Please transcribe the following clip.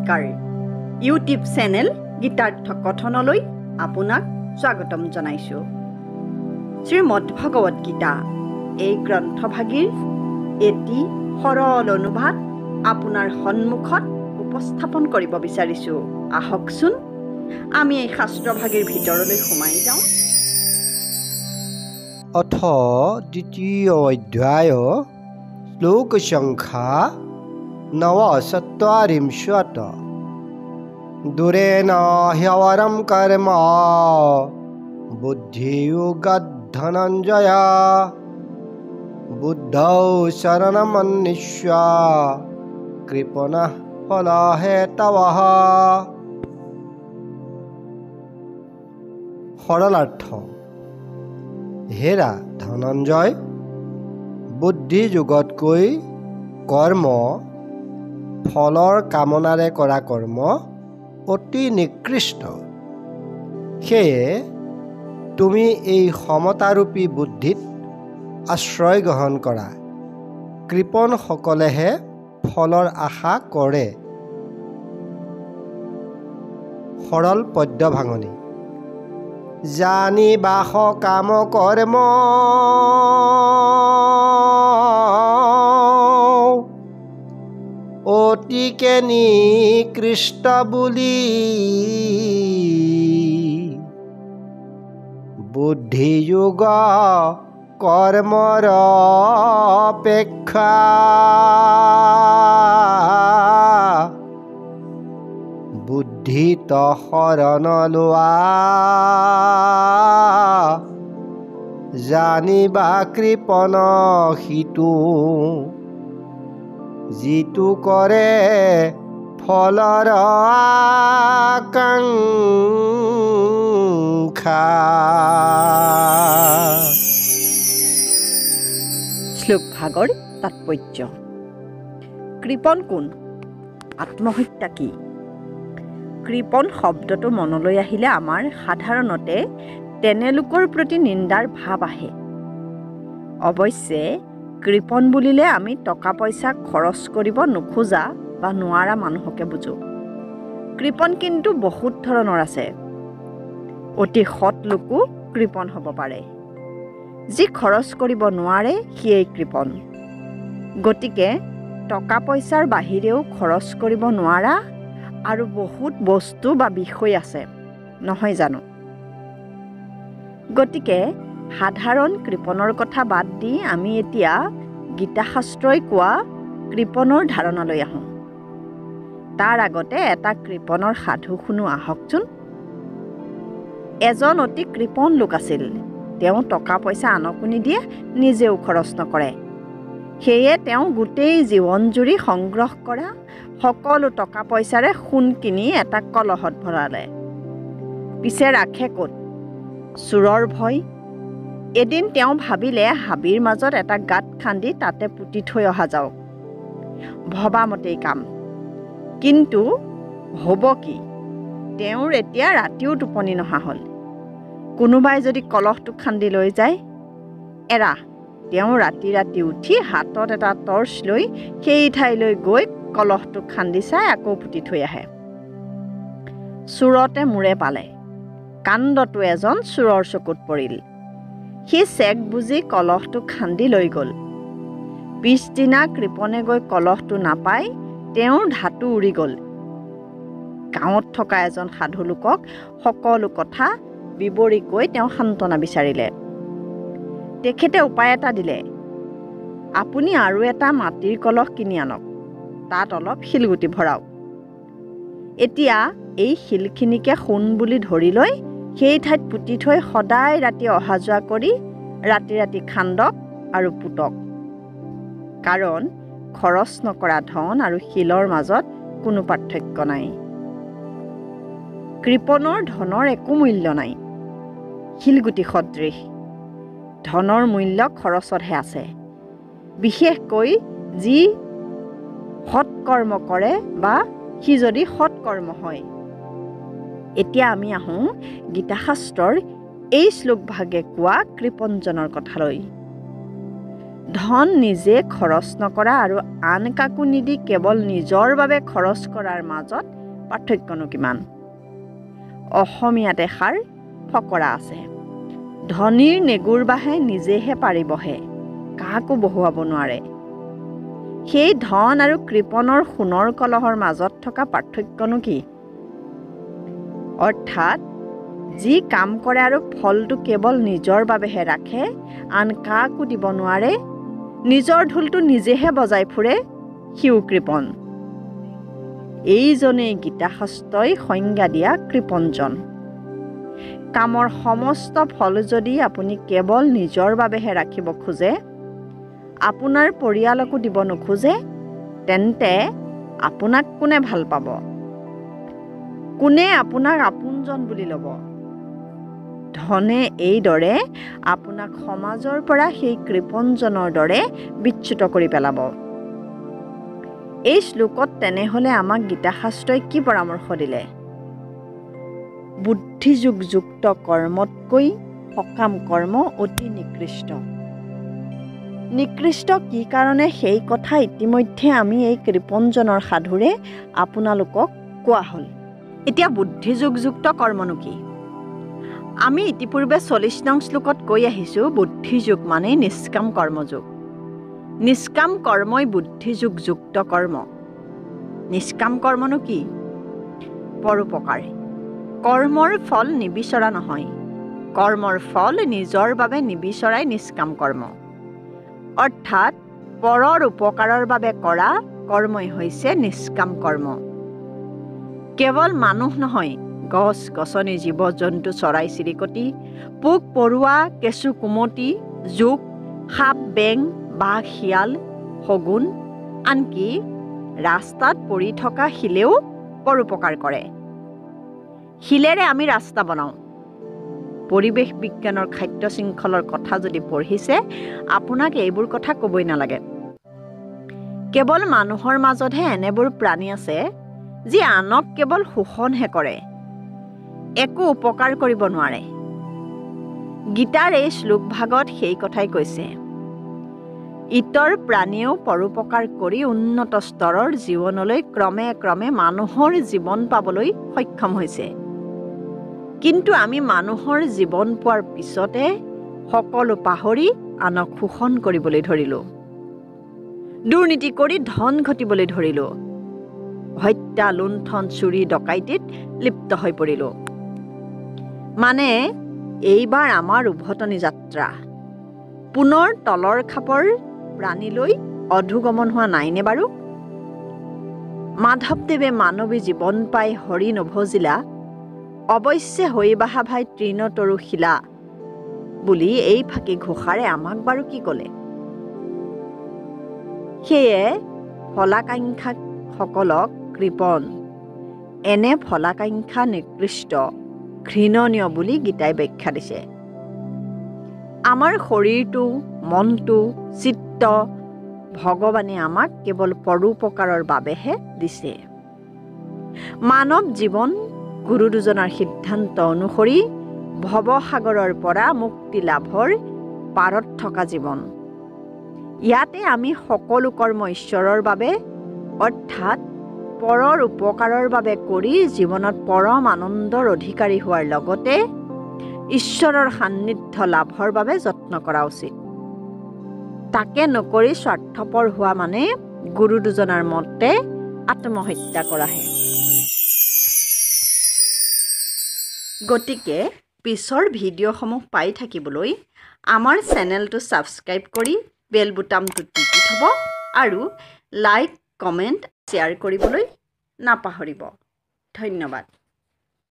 নমস্কাৰ YouTube channel Gitartha কথনলৈ আপোনাক স্বাগতম জনাইছোঁ। শ্ৰীমদ ভগৱত গীতা এই গ্ৰন্থভাগীৰ এটি সৰল অনুবাদ আপোনাৰ সন্মুখত উপস্থাপন কৰিব বিচাৰিছোঁ। আহকচোন আমি এই শাস্ত্ৰভাগীৰ ভিতৰলৈ সোমাই যাওঁ। অথ দ্বিতীয় অধ্যায় শ্লোক সংখ্যা ৯৪ দূৰেন হ্যবৰম কৰ্ম বুদ্ধিয়োগাৎ ধনঞ্জয় বুদ্ধৌ শৰণমন্বিষ্য কৃপণঃ ফলহেতবঃ। সৰলাৰ্থ: হেৰা ধনঞ্জয়, বুদ্ধি যুগতকৈ কৰ্ম, ফলৰ কামনাৰে কৰা কৰ্ম অতি নিকৃষ্ট। সেয়ে তুমি এই সমতাৰূপী বুদ্ধিত আশ্ৰয় গ্ৰহণ কৰা। কৃপণসকলেহে ফলৰ আশা কৰে। সৰল পদ্য ভাঙনি: জানি বাস কাম কৰ্ম অতিকে নিকৃষ্ট বুলি বুদ্ধিযোগ কৰ্মৰ অপেক্ষা বুদ্ধিত শৰণ লোৱা। জানিবা কৃপণ সিটো যিটো কৰে ফলৰ আকাংক্ষা। শ্লোক ভাগৰ তাৎপৰ্য: কৃপণ কোন? আত্মহত্যা কি? কৃপণ শব্দটো মনলৈ আহিলে আমাৰ সাধাৰণতে তেনে লোকৰ প্ৰতি নিন্দাৰ ভাৱ আহে। অৱশ্যে কৃপণ বুলিলে আমি টকা পইচা খৰচ কৰিব নোখোজা বা নোৱাৰা মানুহকে বুজোঁ। কৃপণ কিন্তু বহুত ধৰণৰ আছে। অতি সৎ লোকো কৃপণ হ'ব পাৰে। যি খৰচ কৰিব নোৱাৰে সিয়েই কৃপণ। গতিকে টকা পইচাৰ বাহিৰেও খৰচ কৰিব নোৱাৰা আৰু বহুত বস্তু বা বিষয় আছে, নহয় জানো? গতিকে সাধাৰণ কৃপণৰ কথা বাদ দি আমি এতিয়া গীতাশাস্ত্ৰই কোৱা কৃপণৰ ধাৰণালৈ আহোঁ। তাৰ আগতে এটা কৃপণৰ সাধু শুনো আহকচোন। এজন অতি কৃপণ লোক আছিল। তেওঁ টকা পইচা আনকো নিদিয়ে, নিজেও খৰচ নকৰে। সেয়ে তেওঁ গোটেই জীৱনজুৰি সংগ্ৰহ কৰা সকলো টকা পইচাৰে সোণ কিনি এটা কলহত ভৰালে। পিছে ৰাখে ক'ত? চোৰৰ ভয়। এদিন তেওঁ ভাবিলে হাবিৰ মাজত এটা গাঁত খান্দি তাতে পুতি থৈ অহা যাওক। ভবামতেই কাম। কিন্তু হ'ব কি? তেওঁৰ এতিয়া ৰাতিও টোপনি নহা হ'ল। কোনোবাই যদি কলহটো খান্দি লৈ যায়? এৰা, তেওঁ ৰাতি ৰাতি উঠি হাতত এটা টৰ্চ লৈ সেই ঠাইলৈ গৈ কলহটো খান্দি চাই আকৌ পুতি থৈ আহে। চোৰতে মূৰে পালে। কাণ্ডটো এজন চোৰৰ চকুত পৰিল। সি চেক বুজি কলহটো খান্দি লৈ গ'ল। পিছদিনা কৃপণে গৈ কলহটো নাপাই তেওঁৰ ধাতু উৰি গ'ল। গাঁৱত থকা এজন সাধু লোকক সকলো কথা বিৱৰি কৈ তেওঁ সান্তনা বিচাৰিলে। তেখেতে উপায় এটা দিলে। আপুনি আৰু এটা মাটিৰ কলহ কিনি আনক, তাত অলপ শিলগুটি ভৰাওক। এতিয়া এই শিলখিনিকে সোণ বুলি ধৰি লৈ সেই ঠাইত পুতি থৈ সদায় ৰাতি অহা যোৱা কৰি ৰাতি ৰাতি খান্দক আৰু পুতক। কাৰণ খৰচ নকৰা ধন আৰু শিলৰ মাজত কোনো পাৰ্থক্য নাই। কৃপণৰ ধনৰ একো মূল্য নাই। শিলগুটি সদৃশ। ধনৰ মূল্য খৰচতহে আছে। বিশেষকৈ যি সৎকৰ্ম কৰে বা সি যদি সৎকৰ্ম হয়। এতিয়া আমি আহোঁ গীতাশাস্ত্ৰৰ এই শ্লোকভাগে কোৱা কৃপণজনৰ কথালৈ। ধন নিজে খৰচ নকৰা আৰু আন কাকো নিদি কেৱল নিজৰ বাবে খৰচ কৰাৰ মাজত পাৰ্থক্যনো কিমান? অসমীয়াত এষাৰ ফকৰা আছে, ধনীৰ নেগুৰ বাহে নিজেহে পাৰিবহে, কাকো বহুৱাব নোৱাৰে। সেই ধন আৰু কৃপণৰ সোণৰ কলহৰ মাজত থকা পাৰ্থক্যনো কি? অৰ্থাৎ যি কাম কৰে আৰু ফলটো কেৱল নিজৰ বাবেহে ৰাখে, আন কাকো দিব নোৱাৰে, নিজৰ ঢোলটো নিজেহে বজাই ফুৰে, সিও কৃপণ। এইজনেই গীতাশাস্ত্ৰই সংজ্ঞা দিয়া কৃপণজন। কামৰ সমস্ত ফল যদি আপুনি কেৱল নিজৰ বাবেহে ৰাখিব খোজে, আপোনাৰ পৰিয়ালকো দিব নোখোজে, তেন্তে আপোনাক কোনে ভাল পাব? কোনে আপোনাক আপোনজন বুলি ল'ব? ধনে এইদৰে আপোনাক সমাজৰ পৰা সেই কৃপণজনৰ দৰে বিচ্যুত কৰি পেলাব। এই শ্লোকত তেনেহ'লে আমাক গীতাশাস্ত্ৰই কি পৰামৰ্শ দিলে? বুদ্ধিযোগযুক্ত কৰ্মতকৈ সকাম কৰ্ম অতি নিকৃষ্ট। নিকৃষ্ট কি কাৰণে সেই কথা ইতিমধ্যে আমি এই কৃপণজনৰ সাধুৰে আপোনালোকক কোৱা হ'ল। এতিয়া বুদ্ধিযোগযুক্ত কৰ্মনো কি? আমি ইতিপূৰ্বে 40 নং শ্লোকত কৈ আহিছোঁ, বুদ্ধিযোগ মানে নিষ্কাম কৰ্মযোগ। নিষ্কাম কৰ্মই বুদ্ধিযোগযুক্ত কৰ্ম। নিষ্কাম কৰ্মনো কি? পৰোপকাৰ। কৰ্মৰ ফল নিবিচৰা নহয়, কৰ্মৰ ফল নিজৰ বাবে নিবিচৰাই নিষ্কাম কৰ্ম। অৰ্থাৎ পৰৰ উপকাৰৰ বাবে কৰা কৰ্মই হৈছে নিষ্কাম কৰ্ম। কেৱল মানুহ নহয়, গছ গছনি, জীৱ জন্তু, চৰাই চিৰিকটি, পোক পৰুৱা, কেঁচু কুমটি, জোক, সাপ বেং, বাঘ শিয়াল, শগুন, আনকি ৰাস্তাত পৰি থকা শিলেও পৰোপকাৰ কৰে। শিলেৰে আমি ৰাস্তা বনাওঁ। পৰিৱেশ বিজ্ঞানৰ খাদ্য শৃংখলৰ কথা যদি পঢ়িছে, আপোনাক এইবোৰ কথা ক'বই নালাগে। কেৱল মানুহৰ মাজতহে এনেবোৰ প্ৰাণী আছে যি আনক কেৱল শোষণহে কৰে, একো উপকাৰ কৰিব নোৱাৰে। গীতাৰ এই শ্লোকভাগত সেই কথাই কৈছে। ইতৰ প্ৰাণীয়েও পৰোপকাৰ কৰি উন্নত স্তৰৰ জীৱনলৈ ক্ৰমে ক্ৰমে মানুহৰ জীৱন পাবলৈ সক্ষম হৈছে। কিন্তু আমি মানুহৰ জীৱন পোৱাৰ পিছতে সকলো পাহৰি আনক শোষণ কৰিবলৈ ধৰিলোঁ, দুৰ্নীতি কৰি ধন ঘটিবলৈ ধৰিলোঁ, হত্যা লুণ্ঠন চুৰি ডকাইতিত লিপ্ত হৈ পৰিলোঁ। মানে এইবাৰ আমাৰ উভতনি যাত্ৰা পুনৰ তলৰ খাপৰ প্ৰাণীলৈ অধোগমন হোৱা নাইনে বাৰু? মাধৱদেৱে মানৱী জীৱন পাই হৰি নভজিলা, অৱশ্যে হৈ বাহা ভাই তৃণ তৰু শিলা বুলি এই ফাঁকি ঘোষাৰে আমাক বাৰু কি ক'লে? সেয়ে ফলাকাংক্ষাসকলক কৃপণ, এনে ফলাকাংক্ষা নিকৃষ্ট, ঘৃণনীয় বুলি গীতাই ব্যাখ্যা দিছে। আমাৰ শৰীৰটো, মনটো, চিত্ত ভগৱানে আমাক কেৱল পৰোপকাৰৰ বাবেহে দিছে। মানৱ জীৱন গুৰু দুজনাৰ সিদ্ধান্ত অনুসৰি ভৱসাগৰৰ পৰা মুক্তি লাভৰ পাৰত থকা জীৱন। ইয়াতে আমি সকলো কৰ্ম ঈশ্বৰৰ বাবে অৰ্থাৎ পৰৰ উপকাৰৰ বাবে কৰি জীৱনত পৰম আনন্দৰ অধিকাৰী হোৱাৰ লগতে ঈশ্বৰৰ সান্নিধ্য লাভৰ বাবে যত্ন কৰা উচিত। তাকে নকৰি স্বাৰ্থপৰ হোৱা মানে গুৰু দুজনাৰ মতে আত্মহত্যা কৰাহে। গতিকে পিছৰ ভিডিঅ'সমূহ পাই থাকিবলৈ আমাৰ চেনেলটো ছাবস্ক্ৰাইব কৰি বেল বুটামটো টিপি থ'ব আৰু লাইক, কমেণ্ট, শ্বেয়াৰ কৰিবলৈ নাপাহৰিব। ধন্যবাদ।